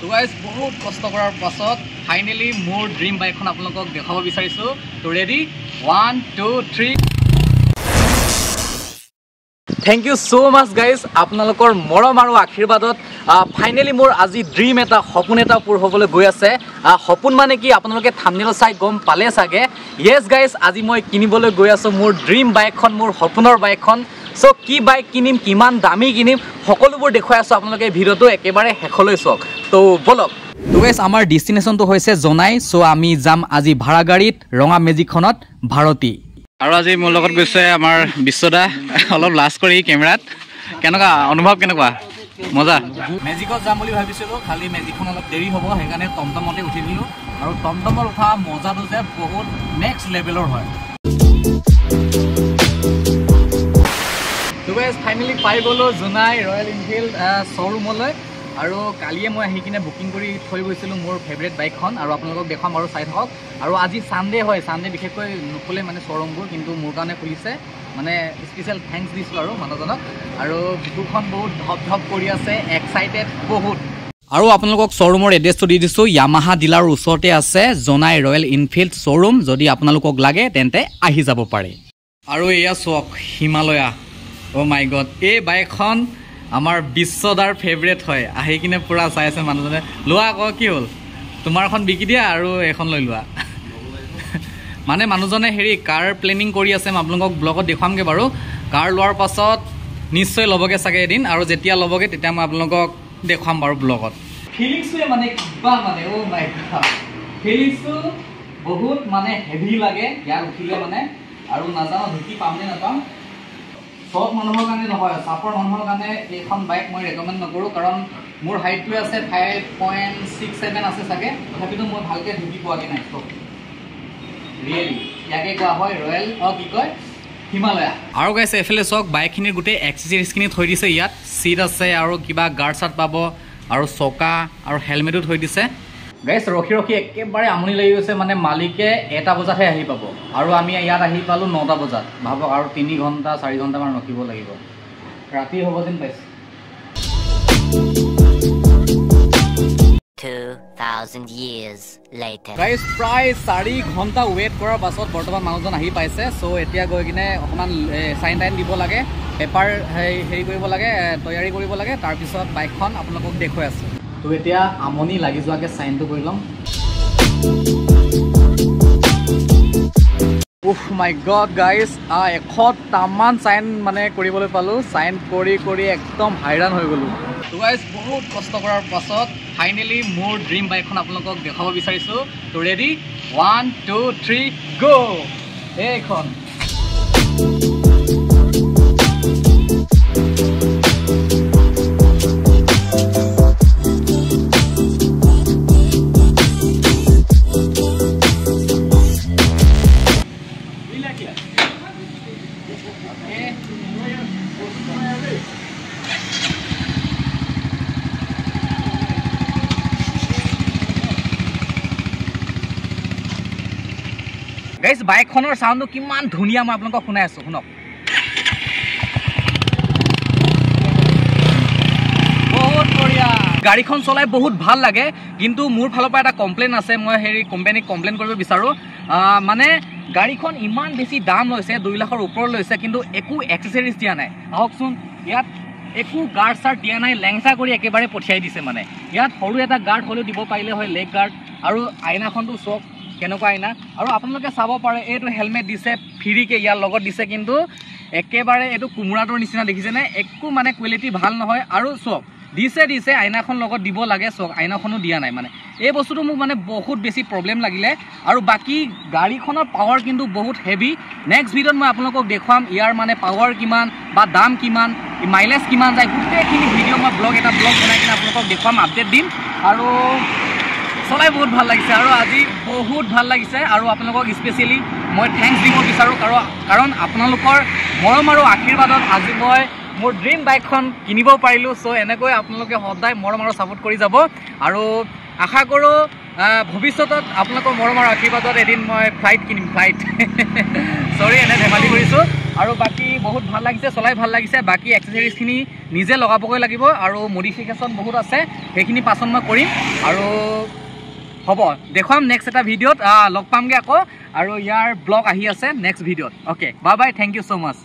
তো গাইজ বহুত কষ্ট কৰাৰ পাছত ফাইনেলি মোৰ ড্ৰিম বাইকখন আপোনালোকক দেখাব বিচাৰিছোঁ। তো ready 1 2 3 thank you so' much guys আপোনালোকৰ মৰম আৰু আশীৰ্বাদত ফাইনেলি মোৰ আজি ড্ৰিম এটা সপোন এটা পূৰ হ'বলৈ গৈ আছে। সপোন মানে কি আপোনালোকে থাম্বনেইল চাই গম পালে চাগে। য়েছ গাইজ আজি মই কিনিবলৈ গৈ আছোঁ মোৰ ড্ৰিম বাইকখন, মোৰ সপোনৰ বাইকখন। চ' কি বাইক কিনিম, কিমান দামী কিনিম, সকলোবোৰ দেখুৱাই আছোঁ আপোনালোকে ভিডিঅ'টো একেবাৰে শেষলৈ চাওক। তো বলক। তো গাইজ আমাৰ ডেষ্টিনেশ্যনটো হৈছে জনাই। চ' আমি যাম আজি ভাড়া গাড়ীত ৰঙা মেজিকখনত ভাৰতী। আৰু আজি মোৰ লগত গৈছে আমাৰ বিশ্বদা, অলপ লাজ কৰি কেমেৰাত। কেনেকুৱা অনুভৱ, কেনেকুৱা মজা? মেজিকত যাম বুলি ভাবিছিলোঁ, খালি মেজিকখন অলপ দেৰি হ'ব, সেইকাৰণে টমটমতে উঠি দিলোঁ। আৰু টমটমত উঠা মজাটো যে বহুত নেক্সট লেভেলৰ হয়। তো গাইজ ফাইনেলি পাই গ'লোঁ জোনাই ৰয়েল এনফিল্ড শ্ব'ৰুমলৈ। আৰু কালিয়ে মই আহি কিনে বুকিং কৰি থৈ গৈছিলোঁ মোৰ ফেভৰেট বাইকখন, আৰু আপোনালোকক দেখাম আৰু চাই থাকক। আৰু আজি ছানডে হয়, ছানডে বিশেষকৈ নোখোলে মানে শ্ব'ৰুমবোৰ, কিন্তু মোৰ কাৰণে খুলিছে, মানে স্পেচিয়েল থেংকছ দিছোঁ আৰু মানুহজনক। আৰু বুকুখন বহুত ধপ ধপ কৰি আছে, এক্সাইটেড বহুত। আৰু আপোনালোকক শ্ব'ৰুমৰ এড্ৰেছটো দি দিছোঁ, য়ামাহা ডিলাৰৰ ওচৰতে আছে জনাই ৰয়েল এনফিল্ড শ্ব'ৰুম। যদি আপোনালোকক লাগে তেন্তে আহি যাব পাৰে। আৰু এয়া চাওক হিমালয়া, অ' মাই গড, এই বাইকখন আমাৰ বিশ্বদাৰ ফেভৰেট হয়। আহি কিনে পূৰা চাই আছে মানুহজনে। লোৱা আকৌ, কি হ'ল তোমাৰখন বিকি দিয়া আৰু এখন লৈ লোৱা। মানে মানুহজনে কাৰ প্লেনিং কৰি আছে, মই আপোনালোকক ব্লগত দেখুৱামগৈ বাৰু। কাৰ লোৱাৰ পাছত নিশ্চয় ল'বগৈ চাগে এদিন, আৰু যেতিয়া ল'বগৈ তেতিয়া মই আপোনালোকক দেখুৱাম বাৰু ব্লগত। ফিলিংছটোৱে মানে কিবা মানে অ' মাই গড, ফিলিংছটো বহুত মানে হেভি লাগে ইয়াত উঠিলে মানে। আৰু নাজানো ঢুকি পাম নে নাপাম। চব মানুহৰ কাৰণে নহয়, চাপৰ মানুহৰ কাৰণে এইখন বাইক মই ৰেকমেণ্ড নকৰোঁ, কাৰণ মোৰ হাইটটোৱে আছে 5.67 আছে চাগে, তথাপিতো মই ভালকৈ ঢুকি পোৱাগৈ নাই। চব ৰিয়েলি ইয়াকে কোৱা হয় ৰয়েল, কি কয়, হিমালয়া। আৰু গাইছে এইফালে চাওক, বাইকখিনিৰ গোটেই এক্সেচৰিজখিনি থৈ দিছে ইয়াত। চিট আছে আৰু কিবা গাৰ্ড চাৰ্ট পাব, আৰু চকা আৰু হেলমেটো থৈ দিছে। গাইছ ৰখি ৰখি একেবাৰে আমনি লাগি গৈছে, মানে মালিকে 1টা বজাতহে আহি পাব, আৰু আমি ইয়াত আহি পালোঁ 9টা বজাত। ভাবক আৰু 3 ঘণ্টা 4 ঘণ্টামান ৰখিব লাগিব। ৰাতি হ'ব যেন পাইছে। 2000 years later. গাইছ প্ৰায় 4 ঘণ্টা ৱেইট কৰাৰ পাছত বৰ্তমান মানুহজন আহি পাইছে। চ' এতিয়া গৈ কিনে অকণমান চাইন টাইন দিব লাগে, পেপাৰ হেৰি কৰিব লাগে, তৈয়াৰী কৰিব লাগে, তাৰপিছত বাইকখন আপোনালোকক দেখুৱাই আছোঁ। তো এতিয়া আমনি লাগি যোৱাকৈ চাইনটো কৰি ল'ম। উফ মাই গড গাইজ, 100টামান চাইন মানে কৰিবলৈ পালোঁ। চাইন কৰি কৰি একদম হাইৰাণ হৈ গ'লোঁ। তো গাইজ বহুত কষ্ট কৰাৰ পাছত ফাইনেলি মোৰ ড্ৰিম বাইকখন আপোনালোকক দেখাব বিচাৰিছোঁ। তো ৰেডি 1 2 3 গ'। এইখন গাইজ বাইকখনৰ চাউণ্ডটো কিমান ধুনীয়া, মই আপোনালোকক শুনাই আছোঁ, শুনক। বহুত বঢ়িয়া, গাড়ীখন চলাই বহুত ভাল লাগে। কিন্তু মোৰ ফালৰ পৰা এটা কমপ্লেইন আছে, মই কোম্পানীক কমপ্লেইন কৰিব বিচাৰোঁ। মানে গাড়ীখন ইমান বেছি দাম লৈছে, 2 লাখৰ ওপৰত লৈছে, কিন্তু একো এক্সেচৰিজ দিয়া নাই। আহকচোন, ইয়াত একো গাৰ্ড চাৰ্ড দিয়া নাই, লেংচা কৰি একেবাৰে পঠিয়াই দিছে। মানে ইয়াত সৰু এটা গাৰ্ড হ'লেও দিব পাৰিলে হয়, লেগ গাৰ্ড। আৰু আইনাখনটো চাওক কেনেকুৱা আইনা। আৰু আপোনালোকে চাব পাৰে, এইটো হেলমেট দিছে ফ্ৰীকৈ, ইয়াৰ লগত দিছে, কিন্তু একেবাৰে এইটো কোমোৰাটোৰ নিচিনা দেখিছেনে? একো মানে কোৱালিটি ভাল নহয়। আৰু চাওক দিছে আইনাখন লগত দিব লাগে, চাওক আইনাখনো দিয়া নাই। মানে এই বস্তুটো মোক মানে বহুত বেছি প্ৰব্লেম লাগিলে। আৰু বাকী গাড়ীখনৰ পাৱাৰ কিন্তু বহুত হেভি। নেক্সট ভিডিঅ'ত মই আপোনালোকক দেখুৱাম ইয়াৰ মানে পাৱাৰ কিমান বা দাম কিমান, মাইলেজ কিমান যায়, গোটেইখিনি ভিডিঅ' মই ব্লগ বনাই কিনে আপোনালোকক দেখুৱাম, আপডেট দিম। আৰু চলাই বহুত ভাল লাগিছে, আৰু আজি বহুত ভাল লাগিছে। আৰু আপোনালোকক স্পেচিয়েলি মই থেংকছ দিব বিচাৰোঁ, কাৰণ আপোনালোকৰ মৰম আৰু আশীৰ্বাদত আজি মই মোৰ ড্ৰিম বাইকখন কিনিব পাৰিলোঁ। চ' এনেকৈ আপোনালোকে সদায় মৰম আৰু ছাপোৰ্ট কৰি যাব। আৰু আশা কৰোঁ ভৱিষ্যতত আপোনালোকৰ মৰম আৰু আশীৰ্বাদত এদিন মই ফ্লাইট কিনিম, ফ্লাইট। চৰি, এনে ধেমালি কৰিছোঁ। আৰু বাকী বহুত ভাল লাগিছে চলাই ভাল লাগিছে বাকী এক্সেসৰিজখিনি নিজে লগাবগৈ লাগিব আৰু মডিফিকেশ্যন বহুত আছে সেইখিনি পাছত মই কৰিম আৰু হ'ব দেখুৱাম নেক্সট এটা ভিডিঅ'ত লগ পামগৈ আকৌ আৰু ইয়াৰ ব্লগ আহি আছে নেক্সট ভিডিঅ'ত okay bye bye thank you so' much